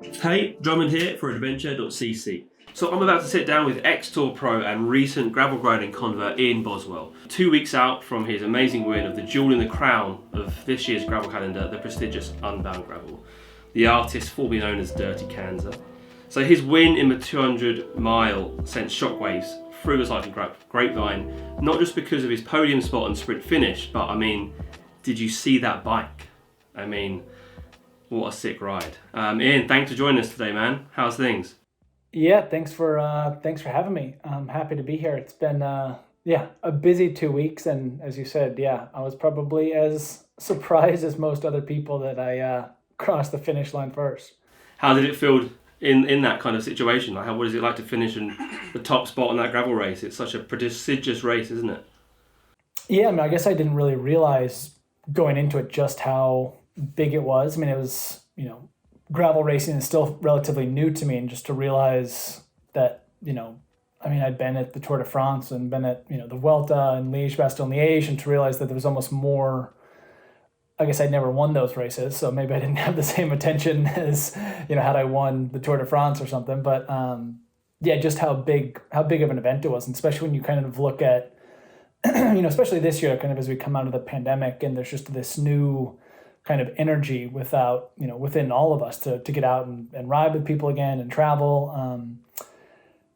Hey, Drummond here for adventure.cc. So I'm about to sit down with ex-Tour Pro and recent gravel grinding convert Ian Boswell, 2 weeks out from his amazing win of the jewel in the crown of this year's gravel calendar, the prestigious Unbound Gravel, the artist formerly known as Dirty Kanza. So his win in the 200 mile sent shockwaves through the cycling grapevine, not just because of his podium spot and sprint finish, but did you see that bike? What a sick ride. Ian, thanks for joining us today, man. How's things? Yeah, thanks for having me. I'm happy to be here. It's been a busy 2 weeks, and as you said, I was probably as surprised as most other people that I crossed the finish line first. How did it feel in that kind of situation? What is it like to finish in the top spot in that gravel race? It's such a prestigious race, isn't it? Yeah, I guess I didn't really realize going into it just how big it was. It was, gravel racing is still relatively new to me, and just to realize that, I'd been at the Tour de France and been at, the Vuelta and Liège-Bastogne-Liège, and to realize that there was almost more. I guess I'd never won those races, so maybe I didn't have the same attention as, had I won the Tour de France or something. But just how big of an event it was, and especially when you kind of look at, especially this year, kind of as we come out of the pandemic, and there's just this new kind of energy within all of us to get out and ride with people again and travel.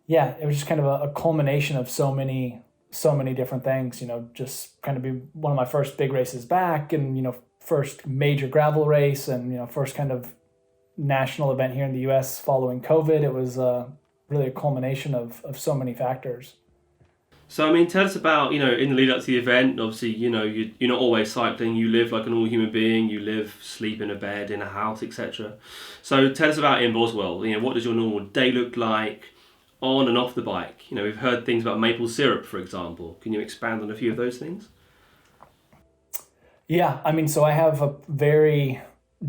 It was just kind of a culmination of so many different things, just kind of be one of my first big races back, and, first major gravel race, and, first kind of national event here in the US following COVID. It was really a culmination of so many factors. So, tell us about, in the lead up to the event, obviously, you're not always cycling, you live like a normal human being, you live, sleep in a bed, in a house, etc. So tell us about Ian Boswell. What does your normal day look like on and off the bike? We've heard things about maple syrup, for example. Can you expand on a few of those things? Yeah, so I have a very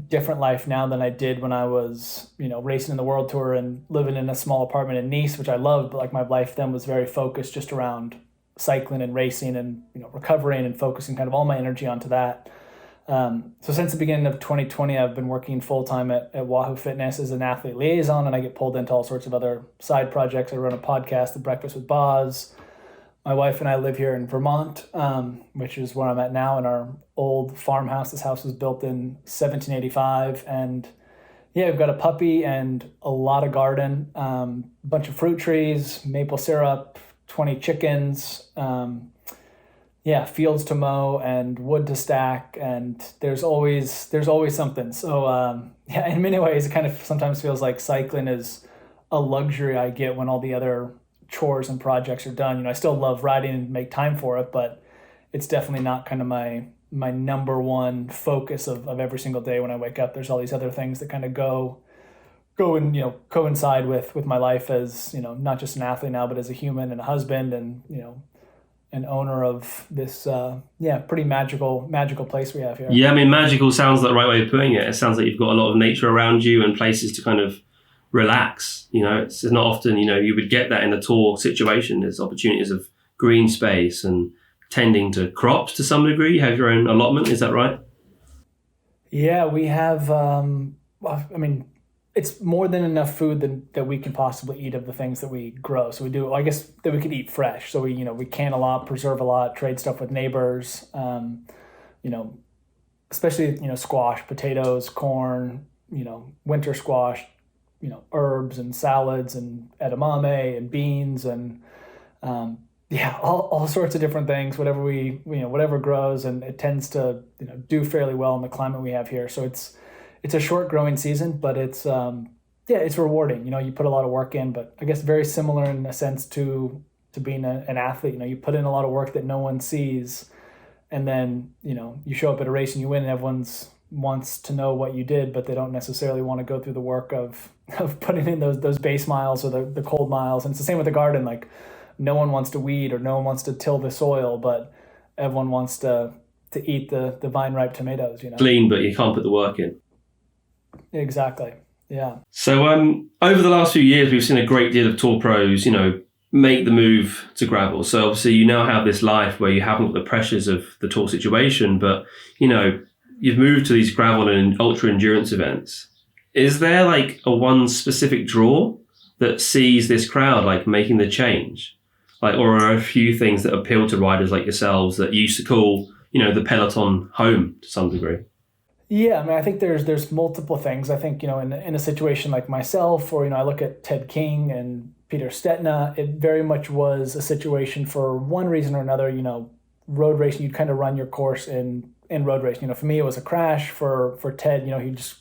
different life now than I did when I was, racing in the World Tour and living in a small apartment in Nice, which I loved, but like my life then was very focused just around cycling and racing and, recovering and focusing kind of all my energy onto that. So since the beginning of 2020, I've been working full-time at Wahoo Fitness as an athlete liaison, and I get pulled into all sorts of other side projects. I run a podcast, The Breakfast with Boz. My wife and I live here in Vermont, which is where I'm at now, in our old farmhouse. This house was built in 1785, and we've got a puppy and a lot of garden, a bunch of fruit trees, maple syrup, 20 chickens, fields to mow and wood to stack, and there's always something. So in many ways, it kind of sometimes feels like cycling is a luxury I get when all the other chores and projects are done. I still love riding and make time for it, but it's definitely not kind of my number one focus of every single day when I wake up. There's all these other things that kind of go and coincide with my life as, not just an athlete now, but as a human and a husband and, an owner of this pretty magical place we have here. Yeah, magical sounds like the right way of putting it. It sounds like you've got a lot of nature around you and places to kind of relax. It's not often, you would get that in a tour situation. There's opportunities of green space and tending to crops to some degree. You have your own allotment, is that right? Yeah, we have, it's more than enough food that we can possibly eat of the things that we grow. So we do, I guess, that we could eat fresh. So we can a lot, preserve a lot, trade stuff with neighbors, especially, squash, potatoes, corn, winter squash, herbs and salads and edamame and beans and all sorts of different things, whatever grows, and it tends to do fairly well in the climate we have here. So it's a short growing season, but it's rewarding. You put a lot of work in, but I guess very similar in a sense to being an athlete. You put in a lot of work that no one sees, and then you show up at a race and you win, and everyone's wants to know what you did, but they don't necessarily want to go through the work of putting in those base miles or the cold miles. And it's the same with the garden. Like, no one wants to weed or no one wants to till the soil, but everyone wants to eat the vine ripe tomatoes. Clean, but you can't put the work in. Exactly. Yeah. So over the last few years, we've seen a great deal of tour pros, make the move to gravel. So obviously you now have this life where you haven't got the pressures of the tour situation, but you've moved to these gravel and ultra endurance events. Is there like a one specific draw that sees this crowd like making the change? Like, or are a few things that appeal to riders like yourselves that you used to call, the peloton home to some degree? Yeah, I mean, I think there's multiple things. I think, in a situation like myself, or, I look at Ted King and Peter Stetina, it very much was a situation for one reason or another, road racing, you'd kind of run your course in road racing. For me, it was a crash. For Ted,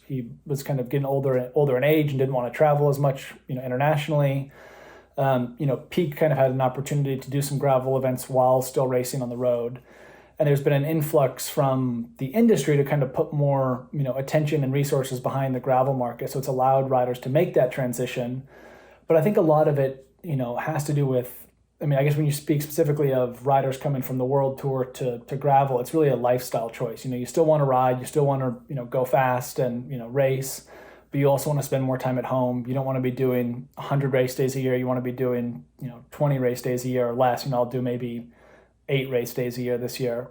he was kind of getting older in age and didn't want to travel as much, internationally. Pete kind of had an opportunity to do some gravel events while still racing on the road. And there's been an influx from the industry to kind of put more, attention and resources behind the gravel market. So it's allowed riders to make that transition. But I think a lot of it, has to do with, I guess when you speak specifically of riders coming from the world tour to gravel, it's really a lifestyle choice. You still want to ride, you still want to, go fast and, race, but you also want to spend more time at home. You don't want to be doing 100 race days a year. You want to be doing, 20 race days a year or less. I'll do maybe 8 race days a year this year.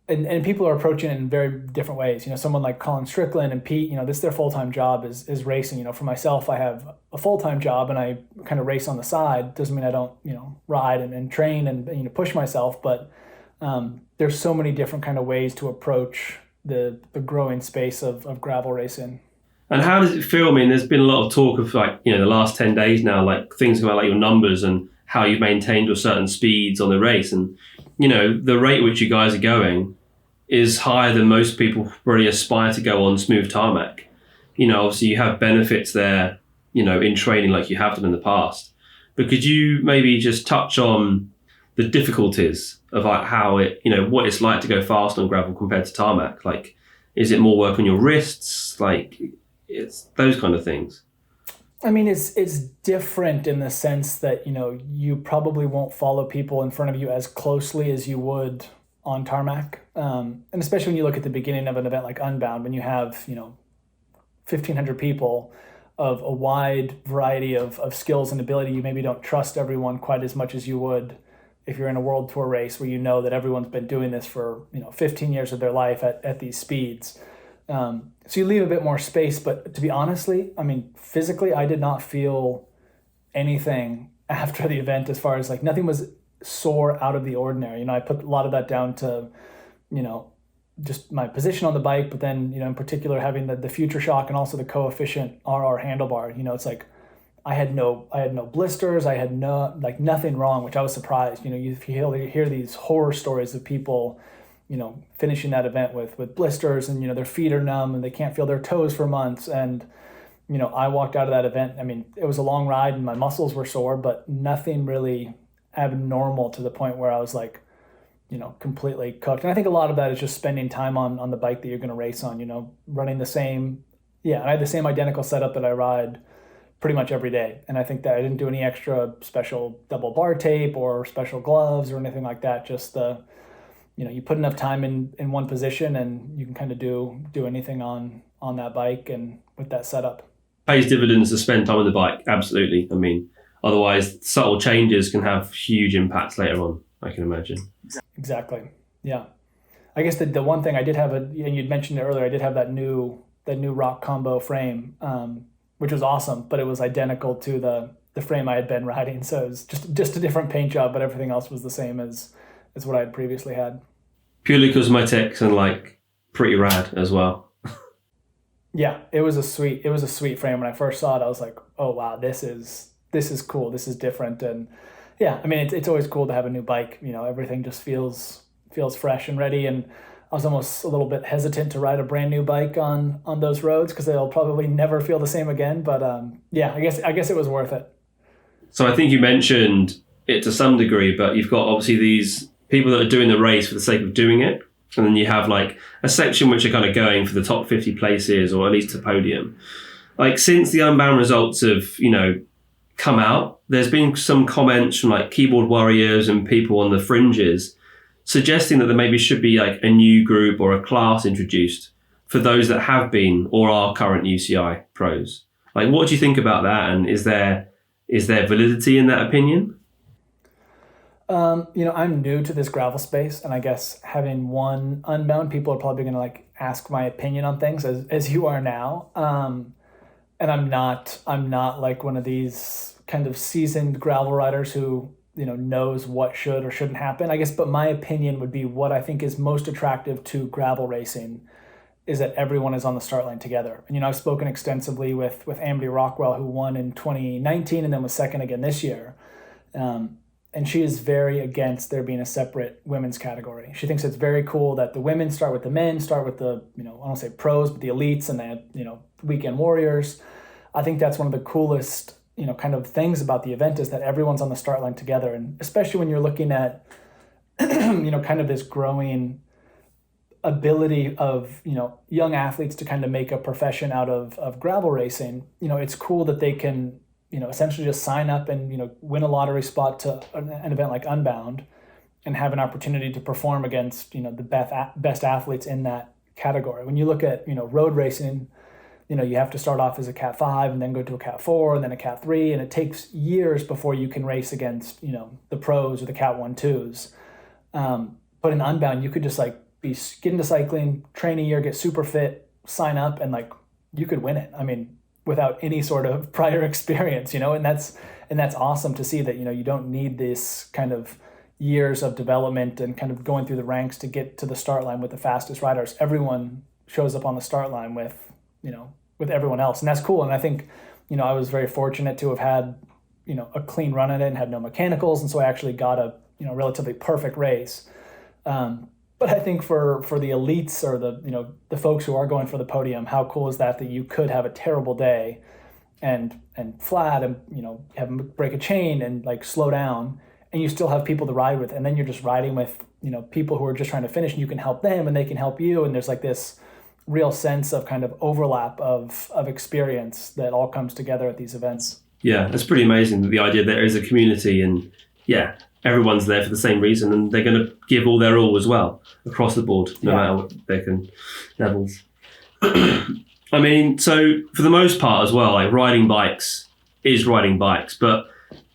And people are approaching it in very different ways. Someone like Colin Strickland and Pete, this their full-time job is racing. For myself, I have a full-time job and I kind of race on the side. Doesn't mean I don't, ride and train and push myself, but there's so many different kind of ways to approach the growing space of gravel racing. And how does it feel? There's been a lot of talk of like, the last 10 days now, like things about like your numbers and how you've maintained your certain speeds on the race. And, the rate which you guys are going is higher than most people really aspire to go on smooth tarmac. Obviously you have benefits there, in training like you have done in the past. But could you maybe just touch on the difficulties of like how it, what it's like to go fast on gravel compared to tarmac? Like, is it more work on your wrists? Like, it's those kind of things. It's different in the sense that, you probably won't follow people in front of you as closely as you would on tarmac. And especially when you look at the beginning of an event like Unbound, when you have, 1,500 people of a wide variety of skills and ability, you maybe don't trust everyone quite as much as you would if you're in a world tour race where that everyone's been doing this for, 15 years of their life at these speeds. So you leave a bit more space, but to be honestly, physically, I did not feel anything after the event as far as like nothing was sore out of the ordinary. I put a lot of that down to, just my position on the bike, but then, in particular having the future shock and also the coefficient RR handlebar, it's like I had no blisters. I had nothing wrong, which I was surprised. If you hear these horror stories of people, finishing that event with blisters and, their feet are numb and they can't feel their toes for months. And, I walked out of that event. It was a long ride and my muscles were sore, but nothing really abnormal to the point where I was like, completely cooked. And I think a lot of that is just spending time on the bike that you're going to race on, running the same. Yeah. I had the same identical setup that I ride pretty much every day. And I think that I didn't do any extra special double bar tape or special gloves or anything like that. Just you put enough time in one position and you can kind of do anything on that bike and with that setup. Pays dividends to spend time on the bike. Absolutely. Otherwise subtle changes can have huge impacts later on, I can imagine. Exactly. Yeah. I guess the one thing I did have and you'd mentioned it earlier, I did have that new rock combo frame, which was awesome, but it was identical to the frame I had been riding. So it was just a different paint job, but everything else was the same as what I had previously had. Purely cosmetics and like pretty rad as well. Yeah, it was a sweet frame. When I first saw it, I was like, oh wow, this is cool. This is different. And yeah, it's always cool to have a new bike. Everything just feels fresh and ready. And I was almost a little bit hesitant to ride a brand new bike on those roads because they'll probably never feel the same again. But yeah, I guess it was worth it. So I think you mentioned it to some degree, but you've got obviously these people that are doing the race for the sake of doing it. And then you have like a section which are kind of going for the top 50 places or at least to podium. Like since the Unbound results have, come out, there's been some comments from like keyboard warriors and people on the fringes suggesting that there maybe should be like a new group or a class introduced for those that have been or are current UCI pros. Like, what do you think about that? And is there validity in that opinion? I'm new to this gravel space, and I guess having one Unbound, people are probably going to like ask my opinion on things as you are now. And I'm not like one of these kind of seasoned gravel riders who, knows what should or shouldn't happen, I guess. But my opinion would be what I think is most attractive to gravel racing is that everyone is on the start line together. And, I've spoken extensively with Amity Rockwell, who won in 2019 and then was second again this year. And she is very against there being a separate women's category. She thinks it's very cool that the women start with the men, start with the, I don't say pros, but the elites and the, weekend warriors. I think that's one of the coolest, kind of things about the event is that everyone's on the start line together. And especially when you're looking at, kind of this growing ability of, young athletes to kind of make a profession out of gravel racing, it's cool that they can, essentially just sign up and, win a lottery spot to an event like Unbound and have an opportunity to perform against, the best athletes in that category. When you look at, road racing, you have to start off as a Cat 5 and then go to a Cat 4 and then a Cat 3, and it takes years before you can race against, the pros or the Cat 1-2s. But in Unbound, you could just get into cycling, train a year, get super fit, sign up, and you could win it. I mean, without any sort of prior experience, and that's awesome to see that, you don't need this kind of years of development and kind of going through the ranks to get to the start line with the fastest riders. Everyone shows up on the start line with everyone else. And that's cool. And I think, I was very fortunate to have had, a clean run at it and had no mechanicals. And so I actually got a, relatively perfect race. But I think for the elites or the folks who are going for the podium, how cool is that you could have a terrible day and flat and, have them break a chain and slow down, and you still have people to ride with. And then you're just riding with, people who are just trying to finish, and you can help them and they can help you. And there's this real sense of kind of overlap of experience that all comes together at these events. Yeah, it's pretty amazing, the idea that there is a community and everyone's there for the same reason and they're going to give all their all as well across the board, no matter what their levels. I mean, so for the most part as well, riding bikes is riding bikes, but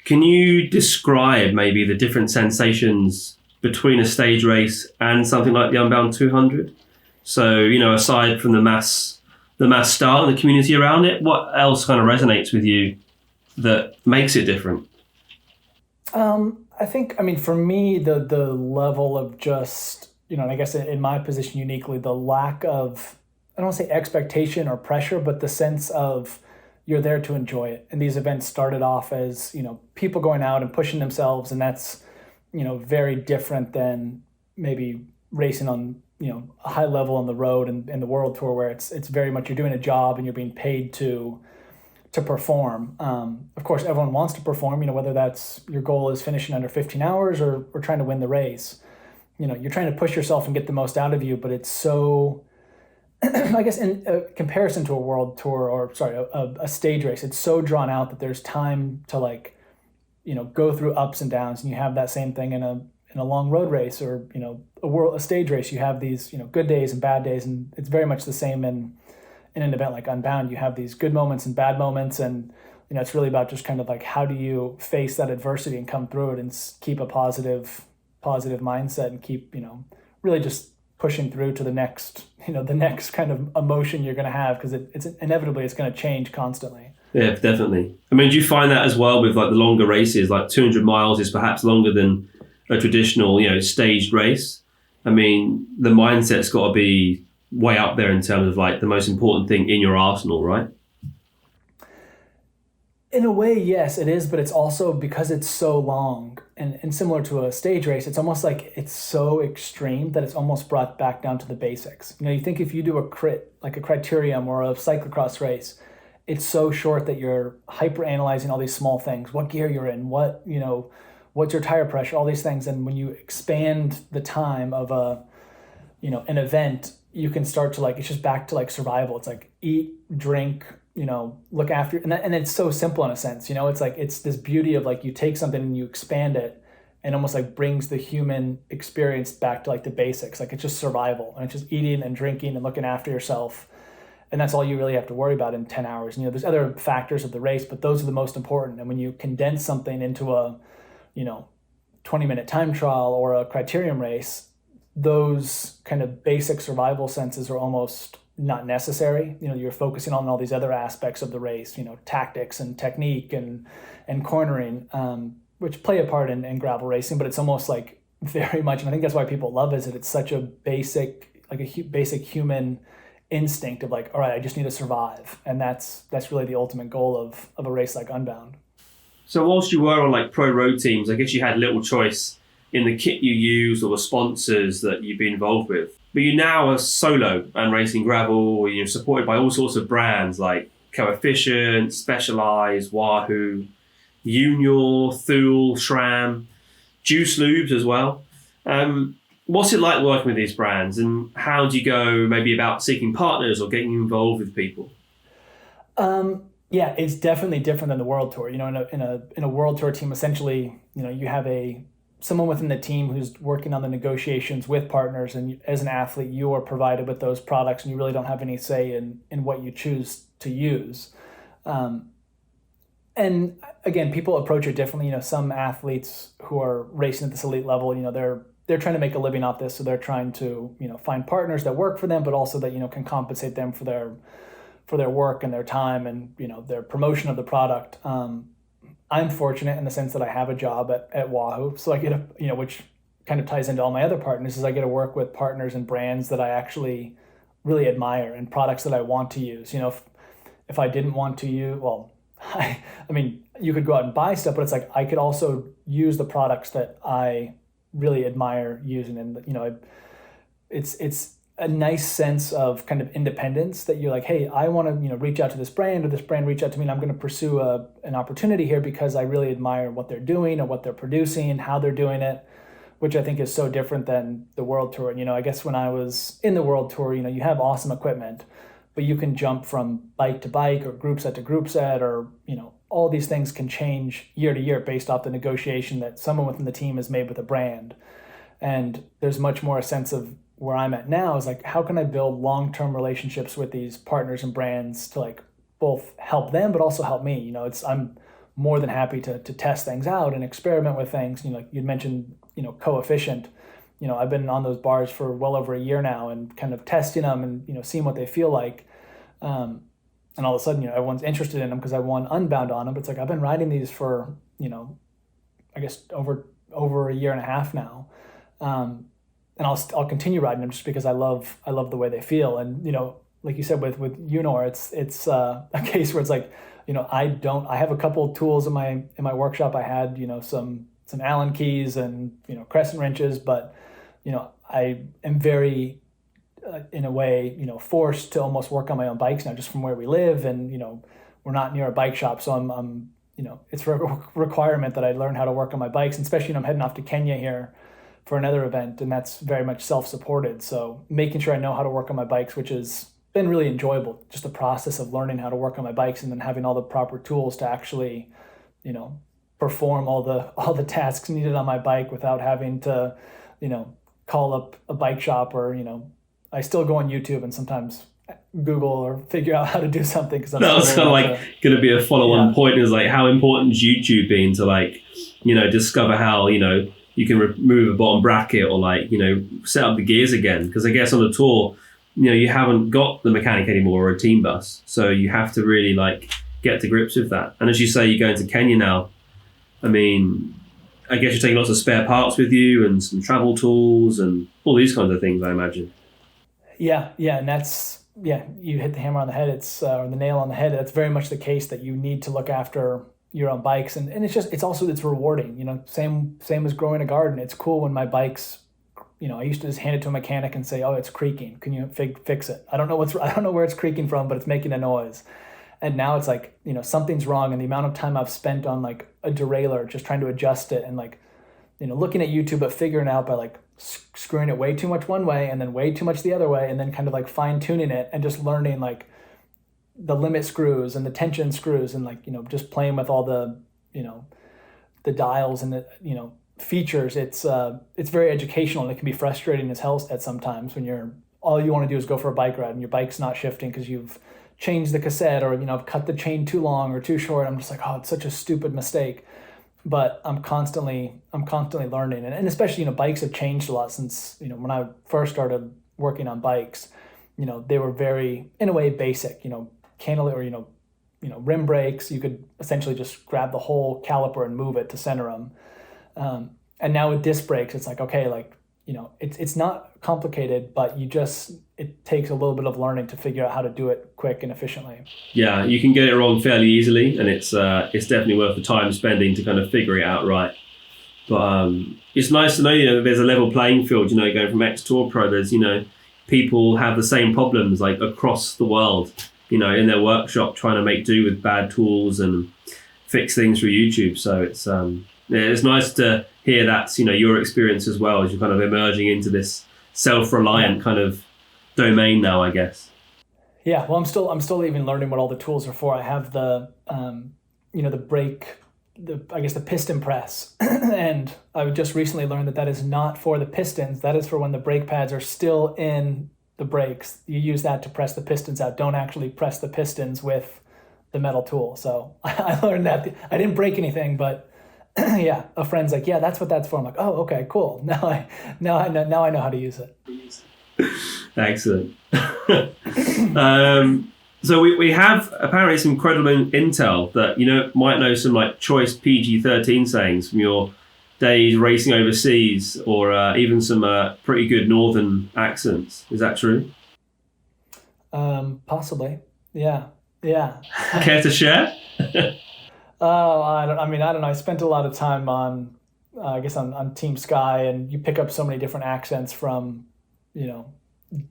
can you describe maybe the different sensations between a stage race and something like the Unbound 200? So, aside from the mass start and the community around it, what else kind of resonates with you that makes it different? I think, for me, the level of just, and I guess in my position uniquely, the lack of, I don't want to say expectation or pressure, but the sense of you're there to enjoy it. And these events started off as, people going out and pushing themselves. And that's, very different than maybe racing on, a high level on the road and the world tour, where it's very much you're doing a job and you're being paid to perform. Of course, everyone wants to perform, whether that's your goal is finishing under 15 hours or trying to win the race. You're trying to push yourself and get the most out of you, but it's so, I guess in comparison to a world tour or a stage race, it's so drawn out that there's time to go through ups and downs, and you have that same thing in a long road race or, a stage race. You have these, good days and bad days, and it's very much the same in an event like Unbound. You have these good moments and bad moments, and it's really about just kind of how do you face that adversity and come through it and keep a positive mindset and keep really just pushing through to the next the next kind of emotion you're going to have, because it's inevitably it's going to change constantly. Yeah, definitely. I mean, do you find that as well with the longer races, 200 miles is perhaps longer than a traditional staged race? I mean, the mindset's got to be way up there in terms of the most important thing in your arsenal, right? In a way, yes, it is, but it's also because it's so long and similar to a stage race, it's almost it's so extreme that it's almost brought back down to the basics. You think if you do a crit, like a criterium or a cyclo-cross race, it's so short that you're hyper analyzing all these small things, what gear you're in, what, what's your tire pressure, all these things. And when you expand the time of an event, you can start to it's just back to survival. It's eat, drink, look after, and it's so simple in a sense, it's this beauty of you take something and you expand it and almost brings the human experience back to the basics. It's just survival, and it's just eating and drinking and looking after yourself. And that's all you really have to worry about in 10 hours. There's other factors of the race, but those are the most important. And when you condense something into a, 20-minute time trial or a criterium race, those kind of basic survival senses are almost not necessary. You're focusing on all these other aspects of the race, tactics and technique and cornering, which play a part in gravel racing, but it's almost like very much, and I think that's why people love it, is that it's such a basic, like a basic human instinct of like, all right, I just need to survive. And that's really the ultimate goal of a race like Unbound. So whilst you were on like pro road teams, I guess you had little choice in the kit you use or the sponsors that you've been involved with. But you now are solo and racing gravel, you're supported by all sorts of brands like Coefficient, Specialized, Wahoo, Junior, Thule, SRAM, Juice Lubes as well. What's it like working with these brands, and how do you go maybe about seeking partners or getting involved with people? Yeah, it's definitely different than the World Tour. In a World Tour team, essentially, you have someone within the team who's working on the negotiations with partners, and as an athlete, you are provided with those products, and you really don't have any say in what you choose to use. And again, people approach it differently. Some athletes who are racing at this elite level, they're trying to make a living off this, so they're trying to find partners that work for them, but also that can compensate them for their work and their time and their promotion of the product. I'm fortunate in the sense that I have a job at Wahoo, so I get which kind of ties into all my other partners, is I get to work with partners and brands that I actually really admire and products that I want to use. If I didn't want to use, well, I mean, you could go out and buy stuff, but it's like I could also use the products that I really admire using, and it's a nice sense of kind of independence that you're like, hey, I want to reach out to this brand, or this brand reach out to me, and I'm going to pursue an opportunity here because I really admire what they're doing or what they're producing, how they're doing it, which I think is so different than the World Tour. And I guess when I was in the World Tour, you have awesome equipment, but you can jump from bike to bike or group set to group set, or all these things can change year to year based off the negotiation that someone within the team has made with a brand. And there's much more a sense of where I'm at now is like, how can I build long-term relationships with these partners and brands to like both help them, but also help me. I'm more than happy to test things out and experiment with things. Like you'd mentioned, Coefficient. I've been on those bars for well over a year now and kind of testing them and, seeing what they feel like. And all of a sudden, everyone's interested in them because I won Unbound on them. But it's like, I've been riding these for, I guess over a year and a half now. And I'll continue riding them just because I love the way they feel. And, like you said, with Unor, it's a case where it's like, I have a couple of tools in my workshop. I had, some Allen keys and, crescent wrenches, but, I am very, in a way, forced to almost work on my own bikes now just from where we live. And, we're not near a bike shop. So I'm it's a requirement that I learn how to work on my bikes, and especially, I'm heading off to Kenya here for another event, and that's very much self-supported. So making sure I know how to work on my bikes, which has been really enjoyable, just the process of learning how to work on my bikes and then having all the proper tools to actually, perform all the tasks needed on my bike without having to, call up a bike shop, or, I still go on YouTube and sometimes Google or figure out how to do something. Cause that's kind of like going to be a follow-on point, is like, how important is YouTube being to like, discover how, you can remove a bottom bracket or like, set up the gears again. Because I guess on the tour, you haven't got the mechanic anymore or a team bus. So you have to really like get to grips with that. And as you say, you're going to Kenya now. I mean, I guess you're taking lots of spare parts with you and some travel tools and all these kinds of things, I imagine. Yeah. And that's, you hit the hammer on the head. It's or the nail on the head. That's very much the case, that you need to look after your own bikes, and it's rewarding. Same as growing a garden. It's cool when my bikes, I used to just hand it to a mechanic and say, oh, it's creaking, can you fix it? I don't know where it's creaking from, but it's making a noise. And now it's like, something's wrong, and the amount of time I've spent on like a derailleur just trying to adjust it, and like, looking at YouTube, but figuring out by like screwing it way too much one way and then way too much the other way, and then kind of like fine tuning it and just learning like the limit screws and the tension screws, and like, just playing with all the, the dials and the, features. It's very educational, and it can be frustrating as hell at sometimes when all you want to do is go for a bike ride and your bike's not shifting because you've changed the cassette, or, cut the chain too long or too short. I'm just like, oh, it's such a stupid mistake. but I'm constantly learning, and especially, bikes have changed a lot since, when I first started working on bikes. They were very, in a way, basic. Cantilever, rim brakes. You could essentially just grab the whole caliper and move it to center them. And now with disc brakes, it's like, okay, like, it's not complicated, but it takes a little bit of learning to figure out how to do it quick and efficiently. Yeah, you can get it wrong fairly easily, and it's definitely worth the time spending to kind of figure it out right. But it's nice to know, there's a level playing field, going from X Tour Pro, there's, people have the same problems like across the world, in their workshop trying to make do with bad tools and fix things through YouTube. So it's nice to hear that's, your experience as well as you're kind of emerging into this self-reliant kind of domain now, I guess. Yeah, well, I'm still even learning what all the tools are for. I have the the brake, the piston press, and I just recently learned that is not for the pistons. That is for when the brake pads are still in the brakes. You use that to press the pistons out. Don't actually press the pistons with the metal tool. So I learned that. I didn't break anything, but yeah, a friend's like, yeah, that's what that's for. I'm like, oh, okay, cool. Now I know how to use it. Excellent. So we have apparently some credible intel that might know some like choice PG-13 sayings from your days racing overseas, or even some pretty good northern accents. Is that true? Possibly. Yeah. Care to share? Oh, I don't know. I spent a lot of time on, on Team Sky, and you pick up so many different accents from,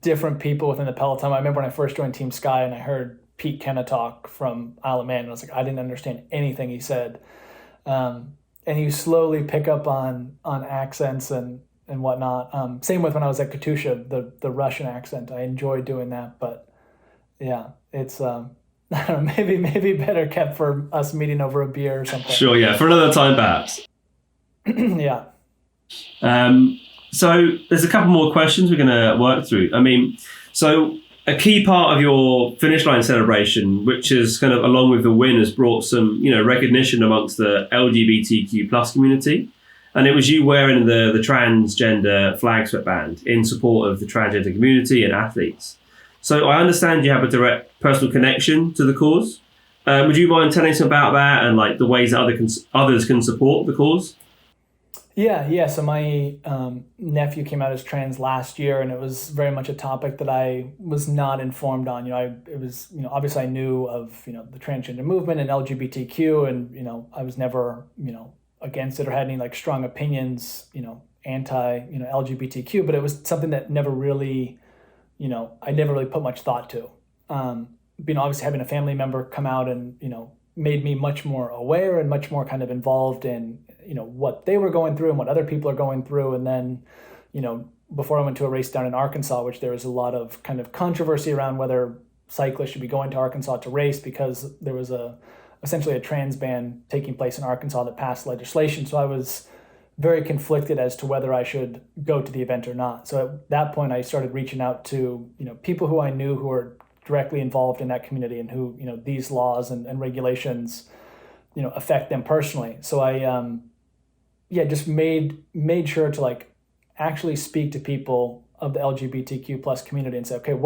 different people within the peloton. I remember when I first joined Team Sky and I heard Pete Kenna talk from Isle of Man, and I was like, I didn't understand anything he said. And you slowly pick up on accents and whatnot. Same with when I was at Katusha, the Russian accent. I enjoyed doing that, but yeah, it's I don't know, maybe better kept for us meeting over a beer or something. Sure, yeah, for another time perhaps. Yeah. So there's a couple more questions we're going to work through. I mean, so a key part of your finish line celebration, which is kind of along with the win, has brought some, recognition amongst the LGBTQ plus community. And it was you wearing the transgender flag sweatband in support of the transgender community and athletes. So I understand you have a direct personal connection to the cause. Would you mind telling us about that and like the ways that others can support the cause? Yeah. So my nephew came out as trans last year, and it was very much a topic that I was not informed on. Obviously I knew of, the transgender movement and LGBTQ, and, I was never, against it or had any like strong opinions, anti, LGBTQ, but it was something that never really, I never really put much thought to. Obviously having a family member come out and, made me much more aware and much more kind of involved in, what they were going through and what other people are going through. And then, before I went to a race down in Arkansas, which there was a lot of kind of controversy around whether cyclists should be going to Arkansas to race, because there was essentially a trans ban taking place in Arkansas that passed legislation. So I was very conflicted as to whether I should go to the event or not. So at that point, I started reaching out to, people who I knew who were directly involved in that community and who, these laws and regulations, affect them personally. So I, just made sure to like actually speak to people of the LGBTQ plus community and say, okay,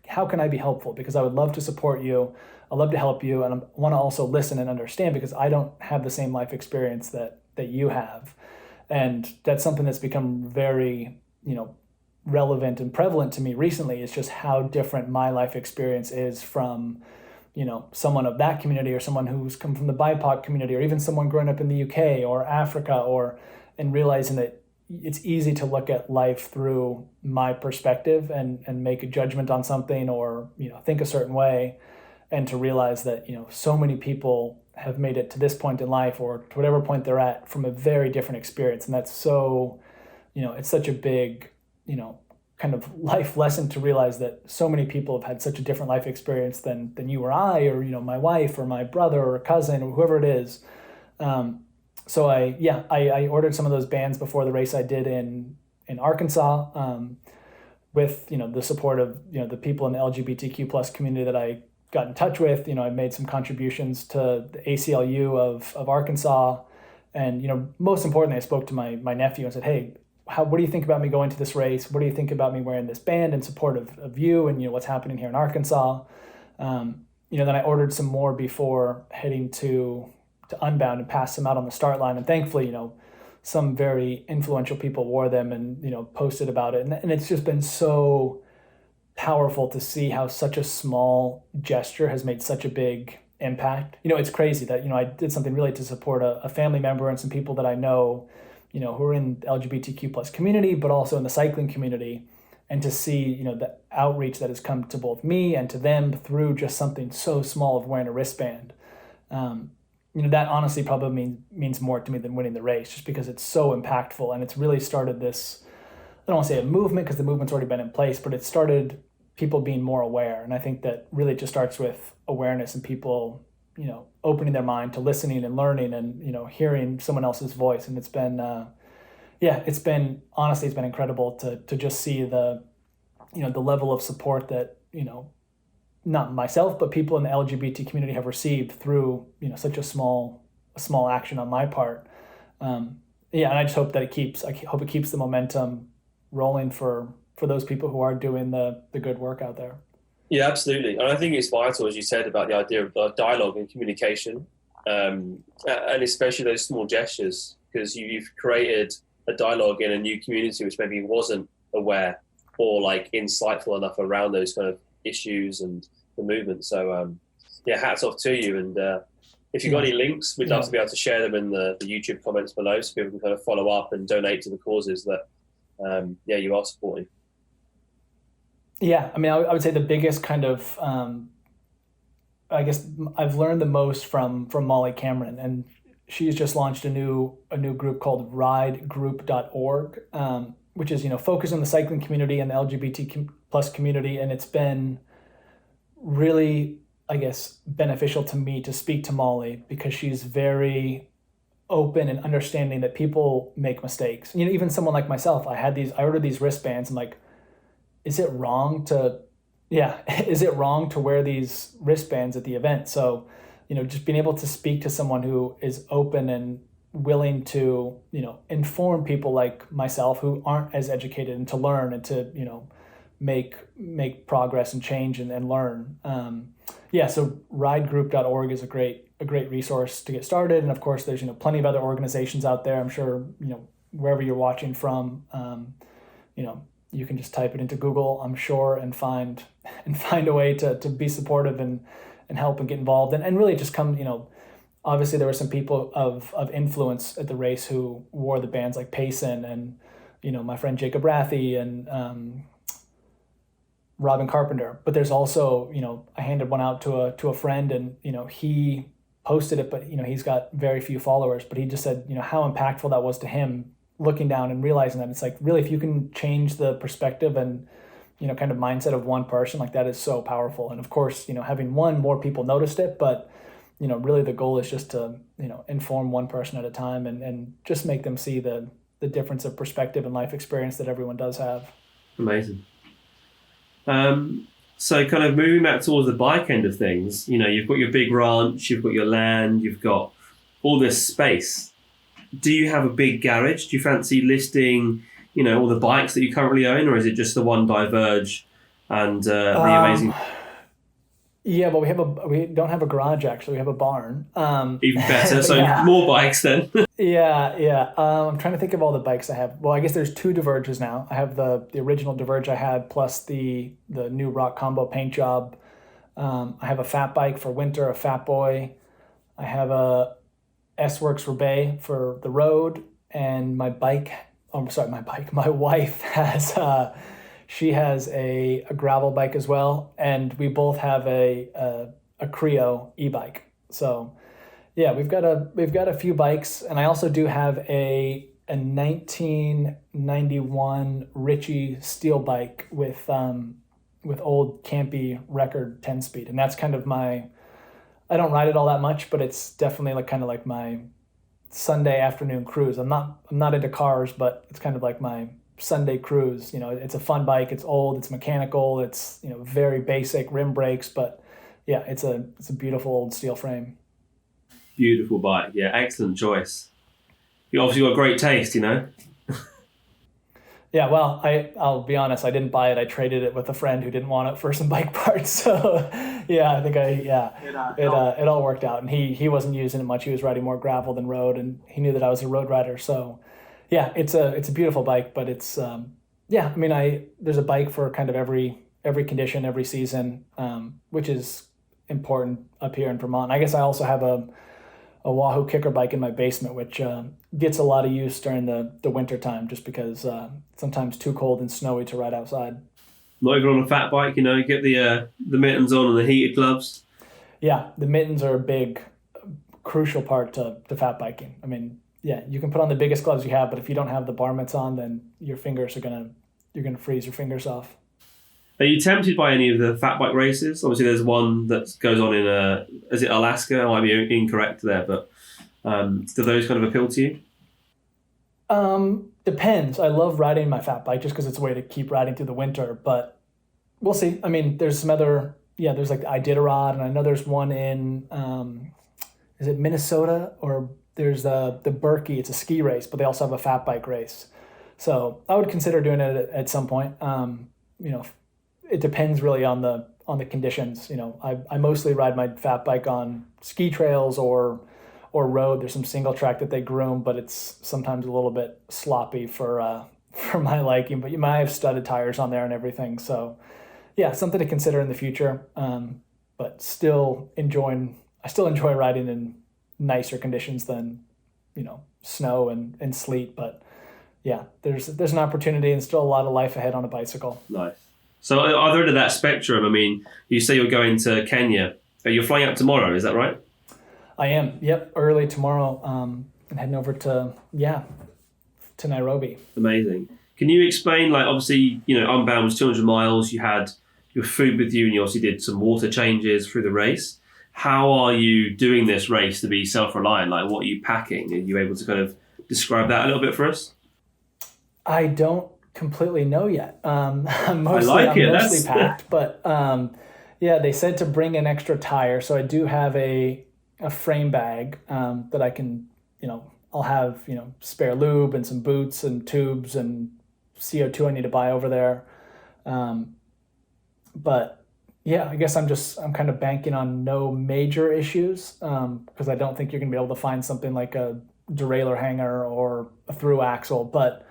how can I be helpful? Because I would love to support you. I love to help you. And I want to also listen and understand, because I don't have the same life experience that you have. And that's something that's become very, relevant and prevalent to me recently, is just how different my life experience is from, someone of that community, or someone who's come from the BIPOC community, or even someone growing up in the UK or Africa, and realizing that it's easy to look at life through my perspective and make a judgment on something, or, think a certain way, and to realize that, so many people have made it to this point in life, or to whatever point they're at, from a very different experience. And that's so, it's such a big, kind of life lesson to realize that so many people have had such a different life experience than you or I, or, my wife or my brother or cousin or whoever it is. So I ordered some of those bands before the race I did in Arkansas, with, the support of, the people in the LGBTQ plus community that I got in touch with. I made some contributions to the ACLU of Arkansas, And, most importantly, I spoke to my nephew and said, hey, what do you think about me going to this race? What do you think about me wearing this band in support of you and, what's happening here in Arkansas? Then I ordered some more before heading to Unbound and passed them out on the start line. And thankfully, some very influential people wore them and, posted about it. And it's just been so powerful to see how such a small gesture has made such a big impact. It's crazy that, I did something really to support a family member and some people that I know, who are in the LGBTQ plus community, but also in the cycling community. And to see, the outreach that has come to both me and to them through just something so small of wearing a wristband. That honestly probably means more to me than winning the race, just because it's so impactful. And it's really started this, I don't want to say a movement because the movement's already been in place, but it started people being more aware. And I think that really just starts with awareness and people, opening their mind to listening and learning and, hearing someone else's voice. And it's been, it's been incredible to just see the level of support that, not myself, but people in the LGBT community have received through, such a small action on my part. And I just hope that I hope it keeps the momentum rolling for those people who are doing the good work out there. Yeah, absolutely. And I think it's vital, as you said, about the idea of dialogue and communication, and especially those small gestures, because you've created a dialogue in a new community which maybe wasn't aware or insightful enough around those kind of issues and the movement. So hats off to you. And if you've got any links, we'd love to be able to share them in the YouTube comments below so people can kind of follow up and donate to the causes that you are supporting. Yeah, I mean, I would say the biggest kind of, I guess I've learned the most from Molly Cameron, and she's just launched a new group called ridegroup.org, which is, focused on the cycling community and the LGBTQ plus community. And it's been really, I guess, beneficial to me to speak to Molly because she's very open and understanding that people make mistakes. Even someone like myself, I ordered these wristbands. I'm like, is it wrong to wear these wristbands at the event? So, just being able to speak to someone who is open and willing to, inform people like myself who aren't as educated and to learn and to, make progress and change and learn. So ridegroup.org is a great resource to get started. And of course, there's, plenty of other organizations out there. I'm sure, wherever you're watching from, you can just type it into Google, I'm sure, and find a way to be supportive and help and get involved. And really just come, obviously there were some people of influence at the race who wore the bands like Payson and, my friend Jacob Rathy and Robin Carpenter. But there's also, I handed one out to a friend and, he posted it, but, he's got very few followers. But he just said, how impactful that was to him, looking down and realizing that it's really, if you can change the perspective and, kind of mindset of one person, that is so powerful. And of course, having more people noticed it, but, really the goal is just to, inform one person at a time and just make them see the difference of perspective and life experience that everyone does have. Amazing. So kind of moving back towards the bike end of things, you've got your big ranch, you've got your land, you've got all this space. Do you have a big garage? Do you fancy listing, all the bikes that you currently own, or is it just the one Diverge and the amazing? Yeah, but we don't have a garage actually. We have a barn. Even better. So more bikes then. Yeah. I'm trying to think of all the bikes I have. Well, I guess there's 2 Diverges now. I have the original Diverge I had plus the new Rock Combo paint job. I have a fat bike for winter, a Fat Boy. I have a S-Works Roubaix for the road, and my wife has she has a gravel bike as well, and we both have a Creo e-bike. So yeah, we've got a few bikes, and I also do have a 1991 Ritchie steel bike with old Campy record 10-speed, and that's kind of I don't ride it all that much, but it's definitely kind of like my Sunday afternoon cruise. I'm not into cars, but it's kind of like my Sunday cruise. It's a fun bike. It's old. It's mechanical. It's very basic rim brakes, but yeah, it's a beautiful old steel frame. Beautiful bike. Yeah, excellent choice. You obviously got great taste, you know. Yeah, well, I'll be honest, I didn't buy it. I traded it with a friend who didn't want it for some bike parts. So yeah, I think it all worked out. And he wasn't using it much. He was riding more gravel than road, and he knew that I was a road rider. So yeah, it's a beautiful bike, but it's yeah, I mean, I there's a bike for kind of every condition, every season, which is important up here in Vermont. I guess I also have a Wahoo kicker bike in my basement, which gets a lot of use during the winter time, just because sometimes too cold and snowy to ride outside. Not even on a fat bike, you know. You get the mittens on and the heated gloves. Yeah, the mittens are a big, crucial part to fat biking. I mean, yeah, you can put on the biggest gloves you have, but if you don't have the bar mitts on, then you're gonna freeze your fingers off. Are you tempted by any of the fat bike races? Obviously, there's one that goes on in is it Alaska? I might be incorrect there, but do those kind of appeal to you? Depends. I love riding my fat bike just because it's a way to keep riding through the winter, but we'll see. I mean, there's some other, yeah, there's like the Iditarod, and I know there's one in, is it Minnesota? Or there's the Berkey, it's a ski race, but they also have a fat bike race. So I would consider doing it at some point. You know, it depends really on the conditions. You know, I mostly ride my fat bike on ski trails or road. There's some single track that they groom, but it's sometimes a little bit sloppy for for my liking. But you might have studded tires on there and everything. So yeah, something to consider in the future. But I still enjoy riding in nicer conditions than, you know, snow and sleet. But yeah, there's an opportunity and still a lot of life ahead on a bicycle. Nice. So, other end of that spectrum, I mean, you say you're going to Kenya. You're flying out tomorrow, is that right? I am. Yep, early tomorrow. And heading over to Nairobi. Amazing. Can you explain, like, obviously, you know, Unbound was 200 miles. You had your food with you, and you obviously did some water changes through the race. How are you doing this race to be self-reliant? Like, what are you packing? Are you able to kind of describe that a little bit for us? I don't completely know yet. I'm like it. mostly packed, but yeah, they said to bring an extra tire, so I do have a frame bag that I can, you know, I'll have, you know, spare lube and some boots and tubes and CO2 I need to buy over there. But yeah, I guess I'm kind of banking on no major issues because I don't think you're gonna be able to find something like a derailleur hanger or a through axle, but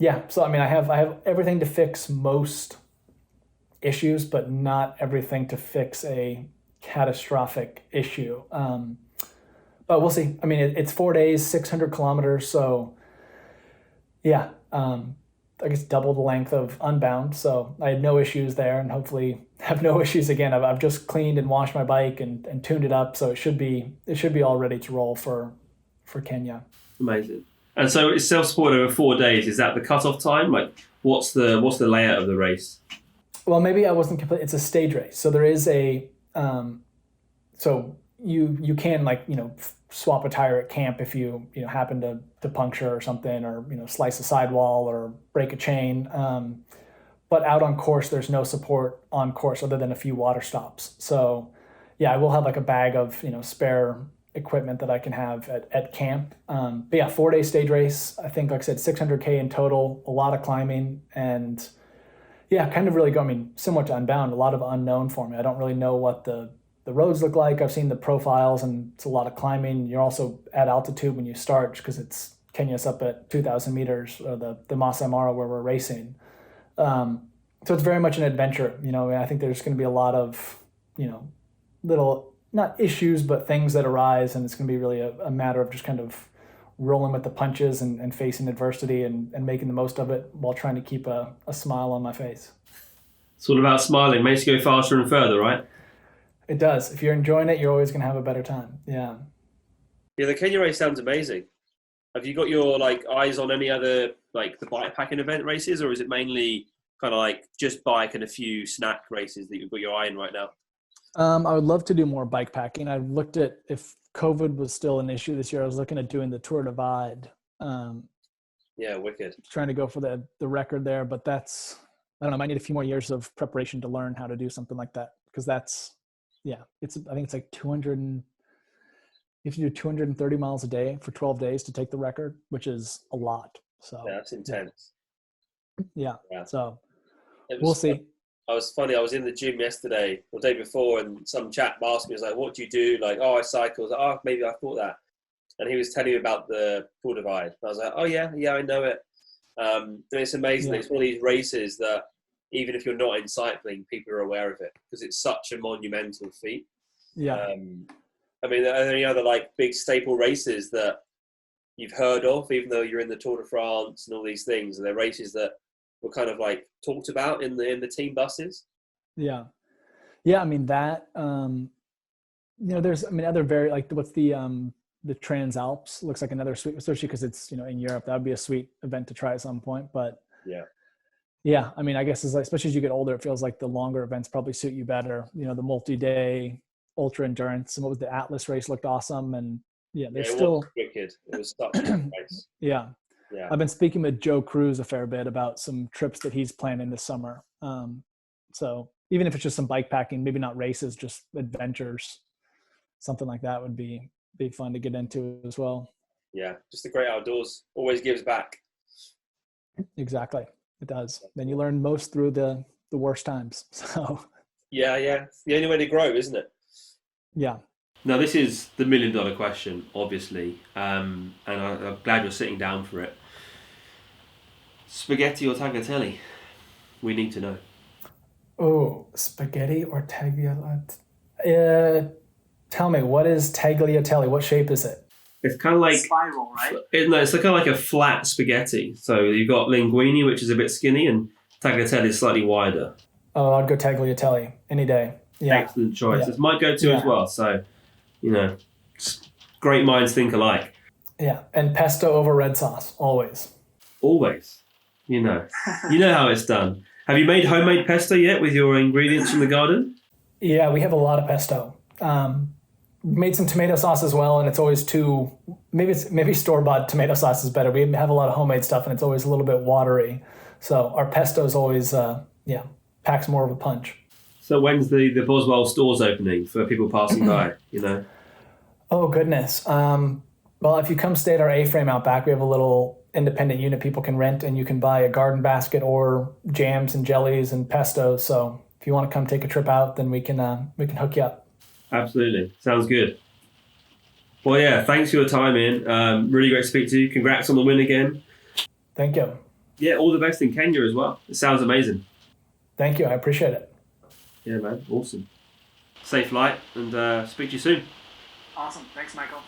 yeah, so I mean, I have everything to fix most issues, but not everything to fix a catastrophic issue. But we'll see. I mean, it's 4 days, 600 kilometers, so yeah, I guess double the length of Unbound. So I had no issues there, and hopefully have no issues again. I've just cleaned and washed my bike and tuned it up, so it should be all ready to roll for Kenya. Amazing. And so it's self-supported over 4 days. Is that the cut-off time? Like, what's the layout of the race? Well, maybe I wasn't complete. It's a stage race, so there is so you can, like, you know, swap a tire at camp if you happen to puncture or something, or, you know, slice a sidewall or break a chain. But out on course, there's no support on course other than a few water stops. So yeah, I will have like a bag of, you know, spare equipment that I can have at camp. But yeah, 4 day stage race. I think, like I said, 600K in total, a lot of climbing, and yeah, kind of really I mean, similar to Unbound, a lot of unknown for me. I don't really know what the roads look like. I've seen the profiles, and it's a lot of climbing. You're also at altitude when you start because Kenya's up at 2,000 meters, or the Masai Mara where we're racing. So it's very much an adventure. You know, I think there's going to be a lot of, you know, little, not issues, but things that arise, and it's going to be really a matter of just kind of rolling with the punches and facing adversity and making the most of it while trying to keep a smile on my face. It's all about smiling. Makes you go faster and further, right? It does. If you're enjoying it, you're always going to have a better time. Yeah. Yeah, the Kenya race sounds amazing. Have you got your eyes on any other the bikepacking event races, or is it mainly kind of just bike and a few snack races that you've got your eye in right now? I would love to do more bike packing. I looked at, if COVID was still an issue this year, I was looking at doing the Tour Divide. Yeah, wicked. Trying to go for the record there, but I don't know, I might need a few more years of preparation to learn how to do something like that, because I think it's like You have to do 230 miles a day for 12 days to take the record, which is a lot. So Yeah, that's intense. yeah. Yeah. So It we'll was see. I was funny. I was in the gym yesterday or the day before, and some chap asked me, "Was like, what do you do?" Like, "Oh, I cycle." I was like, "Oh, maybe I thought that." And he was telling me about the Tour Divide. I was like, "Oh yeah, I know it." And it's amazing. Yeah. It's one of these races that even if you're not in cycling, people are aware of it because it's such a monumental feat. Yeah. I mean, are there any other like big staple races that you've heard of, even though you're in the Tour de France and all these things? Are there races that were kind of like talked about in the team buses? Yeah. Yeah. I mean that, there's, other very like what's the Trans Alps looks like another sweet, especially because it's, in Europe, that would be a sweet event to try at some point. But yeah, I guess it's like, especially as you get older, it feels like the longer events probably suit you better. The multi-day ultra endurance, and what was the Atlas race looked awesome. And yeah, there's still was wicked. It was such a good race. Yeah. I've been speaking with Joe Cruz a fair bit about some trips that he's planning this summer. So even if it's just some bike packing, maybe not races, just adventures, something like that would be fun to get into as well. Yeah, just the great outdoors always gives back. Exactly, it does. Then you learn most through the worst times. So yeah, it's the only way to grow, isn't it? Yeah. Now this is the $1 million question, obviously, and I'm glad you're sitting down for it. Spaghetti or tagliatelle? We need to know. Oh, spaghetti or tagliatelle? Tell me, what is tagliatelle? What shape is it? It's kind of like spiral, right? It's kind of like a flat spaghetti. So you've got linguine, which is a bit skinny, and tagliatelle is slightly wider. Oh, I'd go tagliatelle any day. Yeah. Excellent choice. Yeah. It's my go-to as well. So, great minds think alike. Yeah, and pesto over red sauce, always. Always. You know how it's done. Have you made homemade pesto yet with your ingredients from the garden? Yeah, we have a lot of pesto. Made some tomato sauce as well, and it's always maybe store-bought tomato sauce is better. We have a lot of homemade stuff, and it's always a little bit watery. So our pesto is always, packs more of a punch. So when's the Boswell stores opening for people passing by, Oh, goodness. Well, if you come stay at our A-frame out back, we have a little independent unit people can rent, and you can buy a garden basket or jams and jellies and pesto. So if you want to come take a trip out, then we can hook you up. Absolutely. Sounds good. Well, yeah, thanks for your time, Ian. Really great to speak to you. Congrats on the win again. Thank you. Yeah, all the best in Kenya as well. It sounds amazing. Thank you. I appreciate it. Yeah, man. Awesome. Safe flight, and speak to you soon. Awesome. Thanks, Michael.